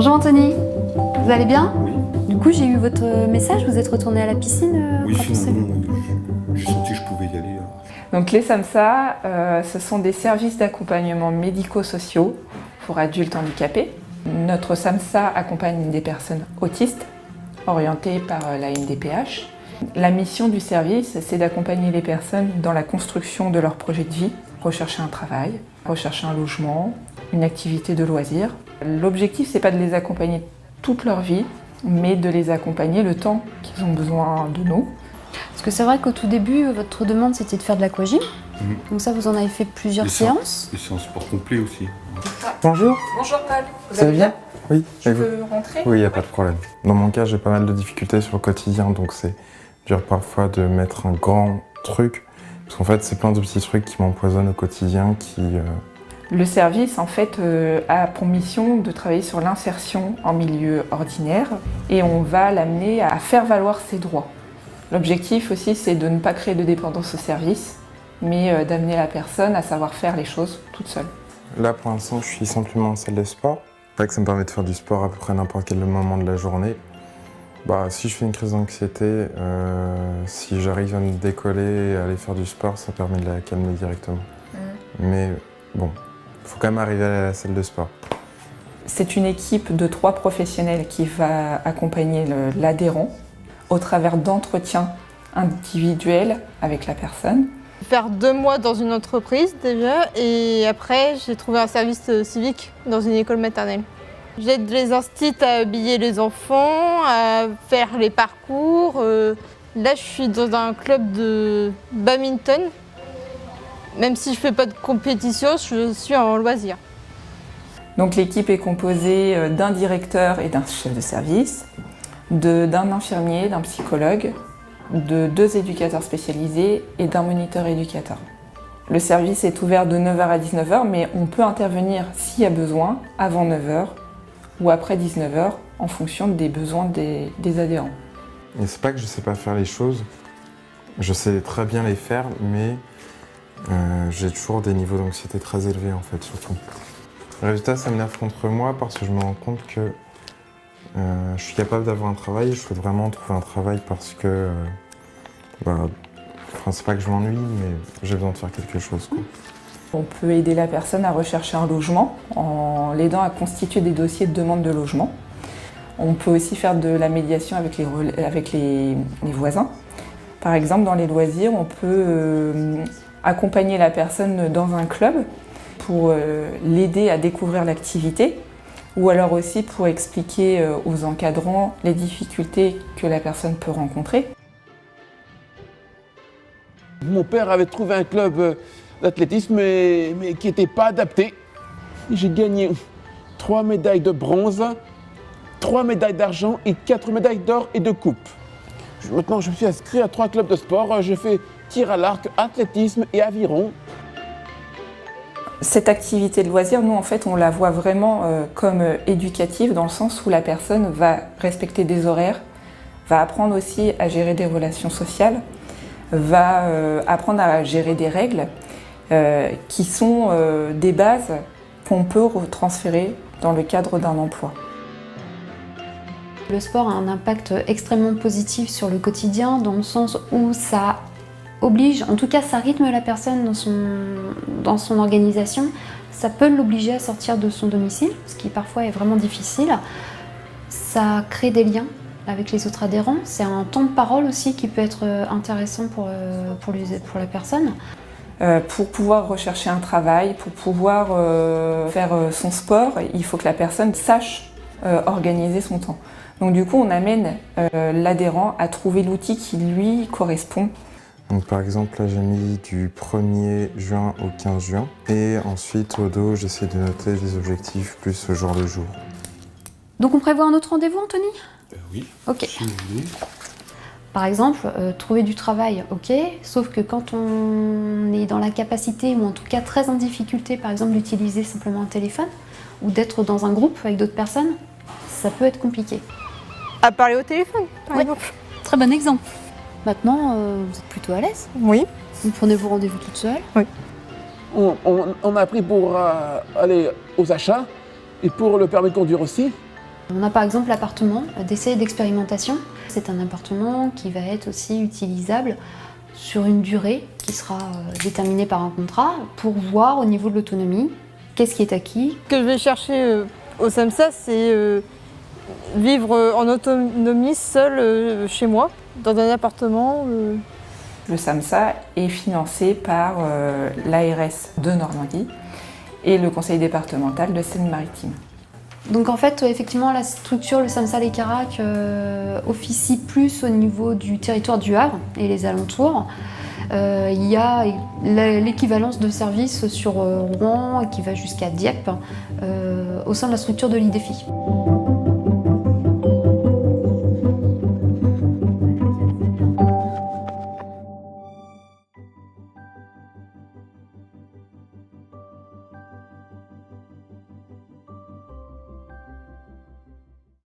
Bonjour Anthony, vous allez bien? Oui. Du coup, j'ai eu votre message, vous êtes retourné à la piscine Oui, quand on s'est vu. finalement, j'ai senti que je pouvais y aller. Donc les SAMSA, ce sont des services d'accompagnement médico-sociaux pour adultes handicapés. Notre SAMSA accompagne des personnes autistes orientées par la MDPH. La mission du service, c'est d'accompagner les personnes dans la construction de leur projet de vie, rechercher un travail, rechercher un logement, une activité de loisir. L'objectif, c'est pas de les accompagner toute leur vie, mais de les accompagner le temps qu'ils ont besoin de nous. Parce que c'est vrai qu'au tout début, votre demande, c'était de faire de l'aquagym. Donc ça, vous en avez fait plusieurs séances. Et c'est un sport complet aussi. Bonjour. Bonjour Paul, Ça va bien? Oui. Tu Et vous? peux rentrer? Oui, il n'y a pas de problème. Dans mon cas, j'ai pas mal de difficultés sur le quotidien, donc c'est dur parfois de mettre un grand truc. Parce qu'en fait, c'est plein de petits trucs qui m'empoisonnent au quotidien, Le service, en fait, a pour mission de travailler sur l'insertion en milieu ordinaire et on va l'amener à faire valoir ses droits. L'objectif aussi, c'est de ne pas créer de dépendance au service, mais d'amener la personne à savoir faire les choses toute seule. Là, pour l'instant, je suis simplement en salle de sport. C'est vrai que ça me permet de faire du sport à peu près n'importe quel moment de la journée. Si je fais une crise d'anxiété, si j'arrive à me décoller et à aller faire du sport, ça permet de la calmer directement. Mais bon, il faut quand même arriver à la salle de sport. C'est une équipe de 3 professionnels qui va accompagner l'adhérent au travers d'entretiens individuels avec la personne. Faire 2 mois dans une entreprise déjà et après j'ai trouvé un service civique dans une école maternelle. J'aide les instits à habiller les enfants, à faire les parcours. Là je suis dans un club de badminton. Même si je ne fais pas de compétition, je suis en loisir. Donc l'équipe est composée d'un directeur et d'un chef de service, d'un infirmier, d'un psychologue, de 2 éducateurs spécialisés et d'un moniteur éducateur. Le service est ouvert de 9h à 19h, mais on peut intervenir s'il y a besoin avant 9h ou après 19h en fonction des besoins des adhérents. Et c'est pas que je sais pas faire les choses, je sais très bien les faire, mais j'ai toujours des niveaux d'anxiété très élevés en fait, surtout. Le résultat, ça m'énerve contre moi parce que je me rends compte que je suis capable d'avoir un travail, je souhaite vraiment trouver un travail parce que, c'est pas que je m'ennuie, mais j'ai besoin de faire quelque chose, quoi. On peut aider la personne à rechercher un logement en l'aidant à constituer des dossiers de demande de logement. On peut aussi faire de la médiation avec les voisins. Par exemple, dans les loisirs, on peut accompagner la personne dans un club pour l'aider à découvrir l'activité ou alors aussi pour expliquer aux encadrants les difficultés que la personne peut rencontrer. Mon père avait trouvé un club d'athlétisme mais qui n'était pas adapté. J'ai gagné 3 médailles de bronze, 3 médailles d'argent et 4 médailles d'or et de coupe. Maintenant, je me suis inscrit à 3 clubs de sport. J'ai fait tir à l'arc, athlétisme et aviron. Cette activité de loisir, nous, en fait, on la voit vraiment comme éducative dans le sens où la personne va respecter des horaires, va apprendre aussi à gérer des relations sociales, va apprendre à gérer des règles qui sont des bases qu'on peut transférer dans le cadre d'un emploi. Le sport a un impact extrêmement positif sur le quotidien dans le sens où ça oblige, en tout cas ça rythme la personne dans son organisation. Ça peut l'obliger à sortir de son domicile, ce qui parfois est vraiment difficile. Ça crée des liens avec les autres adhérents. C'est un temps de parole aussi qui peut être intéressant pour la personne. Pour pouvoir rechercher un travail, pour pouvoir faire son sport, il faut que la personne sache organiser son temps. Donc du coup, on amène l'adhérent à trouver l'outil qui lui correspond. Donc par exemple, là j'ai mis du 1er juin au 15 juin. Et ensuite au dos, j'essaie de noter les objectifs plus jour le jour. Donc on prévoit un autre rendez-vous, Anthony ? Oui. Ok. Si vous voulez. Par exemple, trouver du travail, ok, sauf que quand on est dans la capacité, ou en tout cas très en difficulté, par exemple d'utiliser simplement un téléphone, ou d'être dans un groupe avec d'autres personnes, ça peut être compliqué. À parler au téléphone, par exemple. Très bon exemple. Maintenant, vous êtes plutôt à l'aise. Oui. Vous prenez vos rendez-vous toute seule. Oui. On a pris pour aller aux achats et pour le permis de conduire aussi. On a par exemple l'appartement d'essai et d'expérimentation. C'est un appartement qui va être aussi utilisable sur une durée qui sera déterminée par un contrat pour voir au niveau de l'autonomie qu'est-ce qui est acquis. Ce que je vais chercher au SAMSA, c'est vivre en autonomie seule chez moi, dans un appartement. Le SAMSA est financé par l'ARS de Normandie et le conseil départemental de Seine-Maritime. Donc en fait, effectivement, la structure, le SAMSA Les Caracs, officie plus au niveau du territoire du Havre et les alentours. Il y a l'équivalence de services sur Rouen qui va jusqu'à Dieppe au sein de la structure de l'IDEFI.